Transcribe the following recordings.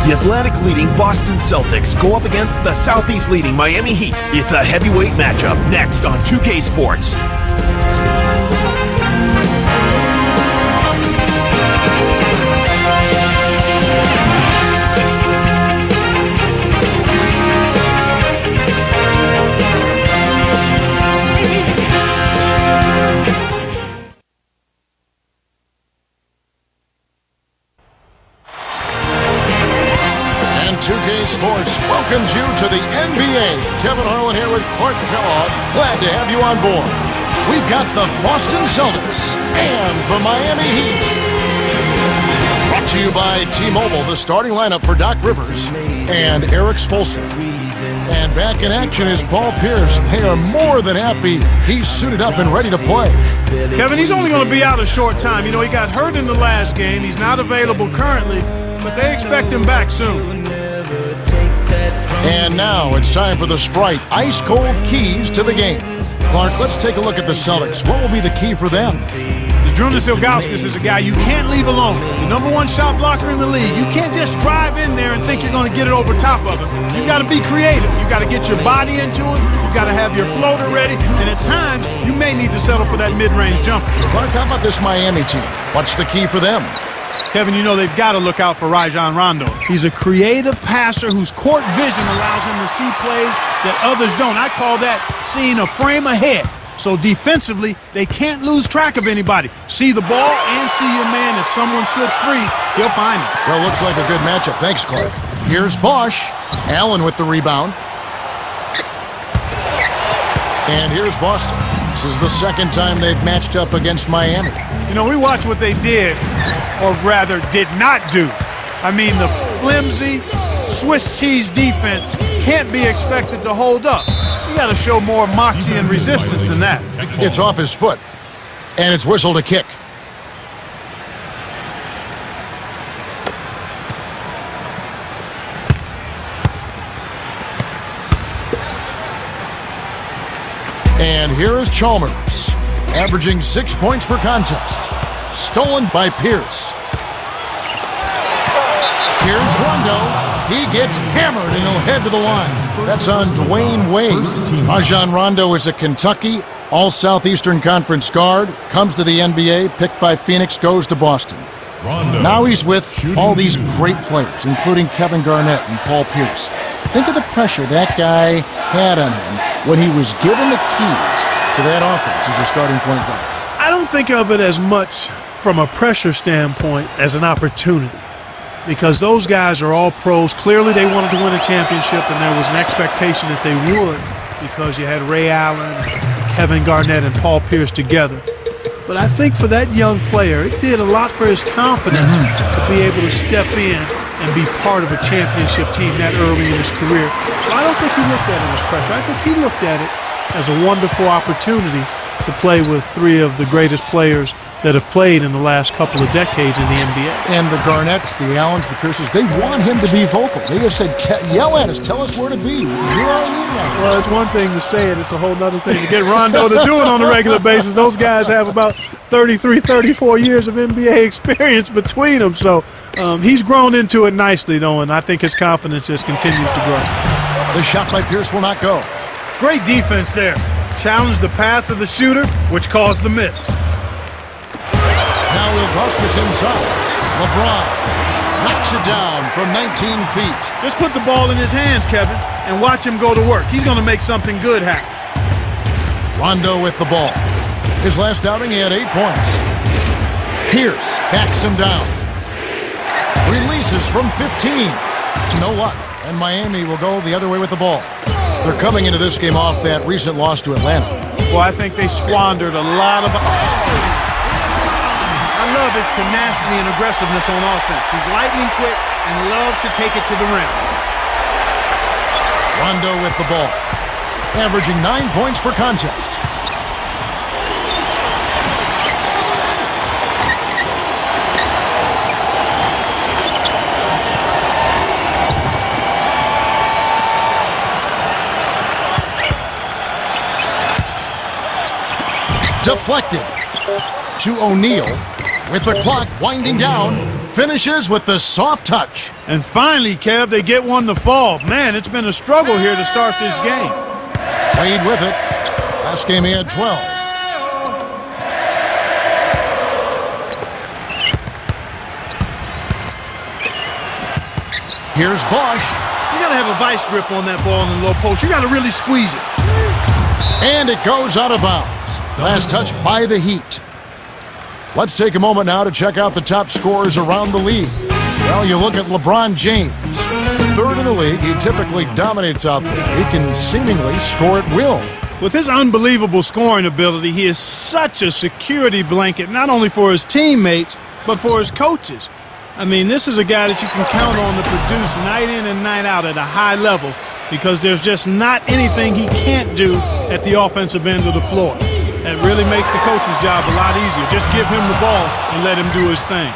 The Atlantic-leading Boston Celtics go up against the Southeast-leading Miami Heat. It's a heavyweight matchup next on 2K Sports. And 2K Sports welcomes you to the NBA. Kevin Harlan here with Clark Kellogg. Glad to have you on board. We've got the Boston Celtics and the Miami Heat. Brought to you by T-Mobile, the starting lineup for Doc Rivers and Eric Spoelstra. And back in action is Paul Pierce. They are more than happy he's suited up and ready to play. Kevin, he's only going to be out a short time. You know, he got hurt in the last game. He's not available currently, but they expect him back soon. And now it's time for the Sprite ice-cold keys to the game. Clark, let's take a look at the Celtics. What will be the key for them? Zdrunas Ilgauskas is a guy you can't leave alone. The #1 shot blocker in the league. You can't just drive in there and think you're going to get it over top of him. You've got to be creative. You've got to get your body into him. You've got to have your floater ready. And at times, you may need to settle for that mid-range jumper. Clark, how about this Miami team? What's the key for them? Kevin, you know they've got to look out for Rajon Rondo. He's a creative passer whose court vision allows him to see plays that others don't. I call that seeing a frame ahead. So defensively, they can't lose track of anybody. See the ball and see your man. If someone slips free, he'll find him. Well, looks like a good matchup. Thanks, Clark. Here's Bosch. Allen with the rebound. And here's Boston. This is the second time they've matched up against Miami. You know, we watched what they did, or rather did not do. I mean, the flimsy Swiss cheese defense can't be expected to hold up. You got to show more moxie and resistance than that. It's off his foot, and it's whistled a kick. And here is Chalmers, averaging 6 points per contest. Stolen by Pierce. Here's Rondo. He gets hammered and he'll head to the line. That's on Dwayne Wade. Rajon Rondo is a Kentucky All-Southeastern Conference guard. Comes to the NBA, picked by Phoenix, goes to Boston. Now he's with all these great players, including Kevin Garnett and Paul Pierce. Think of the pressure that guy had on him when he was given the keys to that offense as a starting point guard. I don't think of it as much from a pressure standpoint as an opportunity, because those guys are all pros. Clearly they wanted to win a championship, and there was an expectation that they would, because you had Ray Allen, Kevin Garnett, and Paul Pierce together. But I think for that young player, it did a lot for his confidence to be able to step in and be part of a championship team that early in his career. So I don't think he looked at it as pressure. I think he looked at it as a wonderful opportunity to play with three of the greatest players that have played in the last couple of decades in the NBA. And the Garnetts, the Allens, the Pierces, they want him to be vocal. They have said, yell at us, tell us where to be. You're our leader. Well, it's one thing to say it. It's a whole other thing to get Rondo to do it on a regular basis. Those guys have about 33, 34 years of NBA experience between them. So he's grown into it nicely, though, and I think his confidence just continues to grow. The shot by Pierce will not go. Great defense there. Challenged the path of the shooter, which caused the miss. Now Ilgauskas inside. LeBron knocks it down from 19 feet. Just put the ball in his hands, Kevin, and watch him go to work. He's going to make something good happen. Rondo with the ball. His last outing, he had 8 points. Pierce backs him down. Releases from 15. No luck. And Miami will go the other way with the ball. They're coming into this game off that recent loss to Atlanta. Well, I think they squandered a lot of... I love his tenacity and aggressiveness on offense. He's lightning quick and loves to take it to the rim. Rondo with the ball, averaging 9 points per contest. Deflected to O'Neal with the clock winding down. finishes with the soft touch. And finally, Kev, they get one to fall. Man, it's been a struggle here to start this game. Wade with it. Last game he had 12. Here's Bosch. You got to have a vice grip on that ball in the low post. You got to really squeeze it. And it goes out of bounds. Last touch by the Heat. Let's take a moment now to check out the top scorers around the league. Well, you look at LeBron James. Third in the league, he typically dominates out there. He can seemingly score at will. With his unbelievable scoring ability, he is such a security blanket, not only for his teammates, but for his coaches. I mean, this is a guy that you can count on to produce night in and night out at a high level because there's just not anything he can't do at the offensive end of the floor. That really makes the coach's job a lot easier. Just give him the ball and let him do his thing.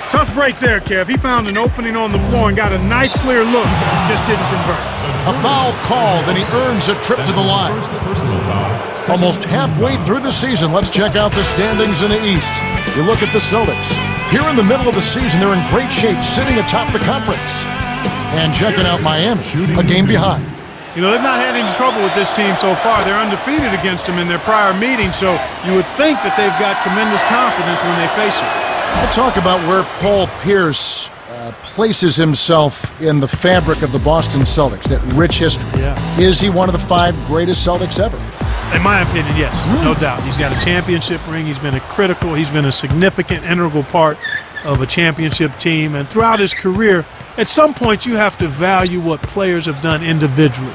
Tough break there, Kev. He found an opening on the floor and got a nice clear look. Just didn't convert. A foul called, and he earns a trip to the line. Almost halfway through the season, let's check out the standings in the East. You look at the Celtics. Here in the middle of the season, they're in great shape, sitting atop the conference. And checking out Miami, a game behind. You know, they've not had any trouble with this team so far. They're undefeated against them in their prior meetings, so you would think that they've got tremendous confidence when they face it. I'll talk about where Paul Pierce places himself in the fabric of the Boston Celtics, that rich history. Yeah. Is he one of the 5 greatest Celtics ever? In my opinion, yes, no doubt. He's got a championship ring. He's been he's been a significant, integral part of a championship team. And throughout his career, at some point you have to value what players have done individually.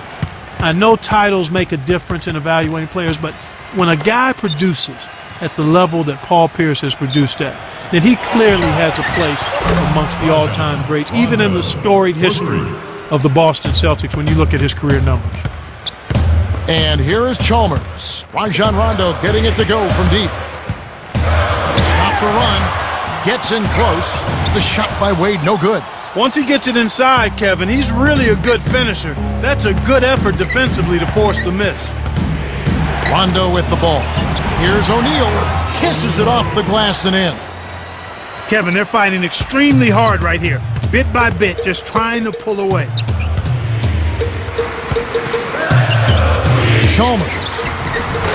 I know titles make a difference in evaluating players, but when a guy produces at the level that Paul Pierce has produced at, then he clearly has a place amongst the all-time greats, even in the storied history of the Boston Celtics when you look at his career numbers. And here is Chalmers. Rajon Rondo getting it to go from deep. Stop the run. Gets in close. The shot by Wade, no good. Once he gets it inside, Kevin, he's really a good finisher. That's a good effort defensively to force the miss. Rondo with the ball. Here's O'Neal. Kisses it off the glass and in. Kevin, they're fighting extremely hard right here. Bit by bit, just trying to pull away. Chalmers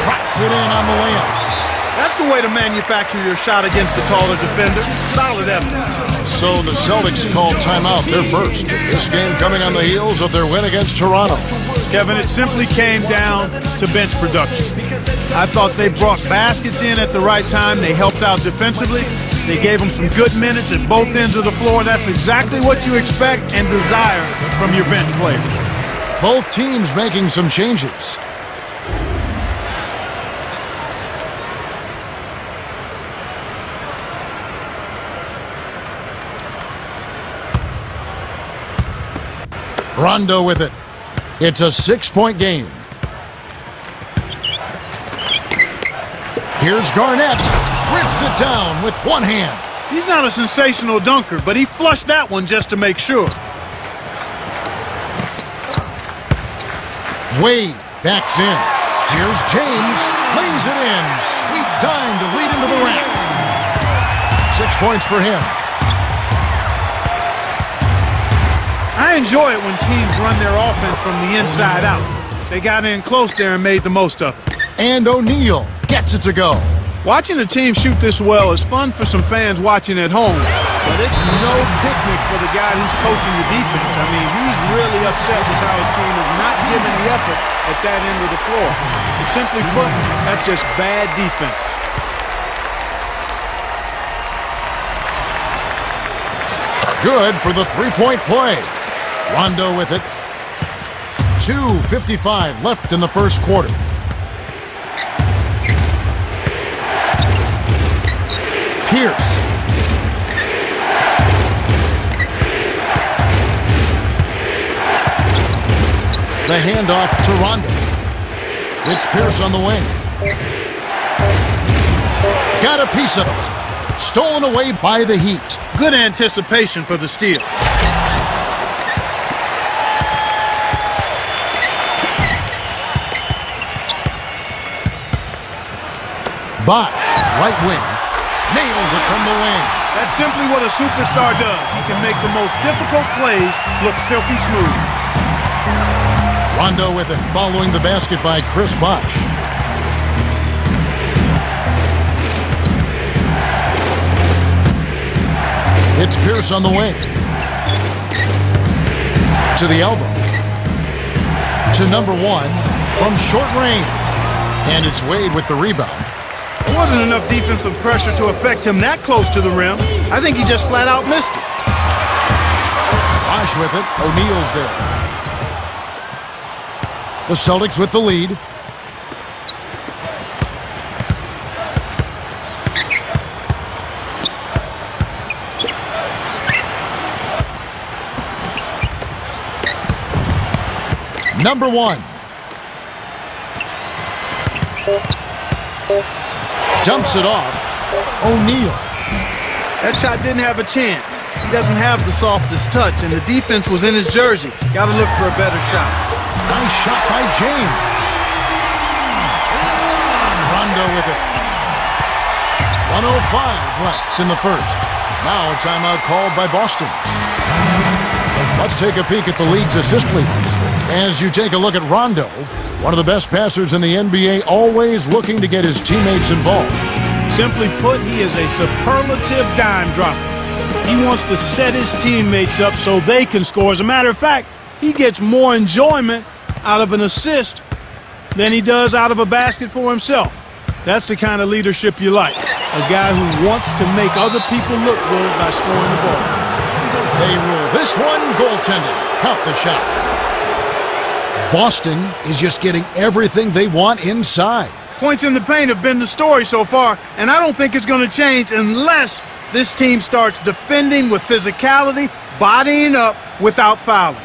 drops it in on the layup. That's the way to manufacture your shot against the taller defender. Solid effort. So the Celtics call timeout. They're first. This game coming on the heels of their win against Toronto. Kevin, it simply came down to bench production. I thought they brought baskets in at the right time. They helped out defensively. They gave them some good minutes at both ends of the floor. That's exactly what you expect and desire from your bench players. Both teams making some changes. Rondo with it. It's a 6-point game. Here's Garnett. Rips it down with one hand. He's not a sensational dunker, but he flushed that one just to make sure. Wade backs in. Here's James. Lays it in. Sweet dime to lead into the rack. 6 points for him. I enjoy it when teams run their offense from the inside out. They got in close there and made the most of it. And O'Neal gets it to go. Watching a team shoot this well is fun for some fans watching at home, but it's no picnic for the guy who's coaching the defense. I mean, he's really upset with how his team is not giving the effort at that end of the floor. Simply put, that's just bad defense. Good for the three-point play. Rondo with it. 2:55 left in the first quarter. Pierce. The handoff to Rondo. It's Pierce on the wing. Got a piece of it. Stolen away by the Heat. Good anticipation for the steal. Bosch, right wing. Nails it from the wing. That's simply what a superstar does. He can make the most difficult plays look silky smooth. Rondo with it, following the basket by Chris Bosh. It's Pierce on the wing. To the elbow. To number one from short range. And it's Wade with the rebound. There wasn't enough defensive pressure to affect him that close to the rim. I think he just flat out missed it. Bosh with it. O'Neal's there. The Celtics with the lead. Number one. Dumps it off. O'Neal. That shot didn't have a chance. He doesn't have the softest touch, and the defense was in his jersey. Got to look for a better shot. Nice shot by James. Rondo with it. 1:05 left in the first. Now a timeout called by Boston. Let's take a peek at the league's assist leaders. As you take a look at Rondo, one of the best passers in the NBA, always looking to get his teammates involved. Simply put, he is a superlative dime dropper. He wants to set his teammates up so they can score. As a matter of fact, he gets more enjoyment out of an assist than he does out of a basket for himself. That's the kind of leadership you like. A guy who wants to make other people look good by scoring the ball. They rule this one goaltending. Count the shot. Boston is just getting everything they want inside. Points in the paint have been the story so far, and I don't think it's going to change unless this team starts defending with physicality, bodying up without fouling.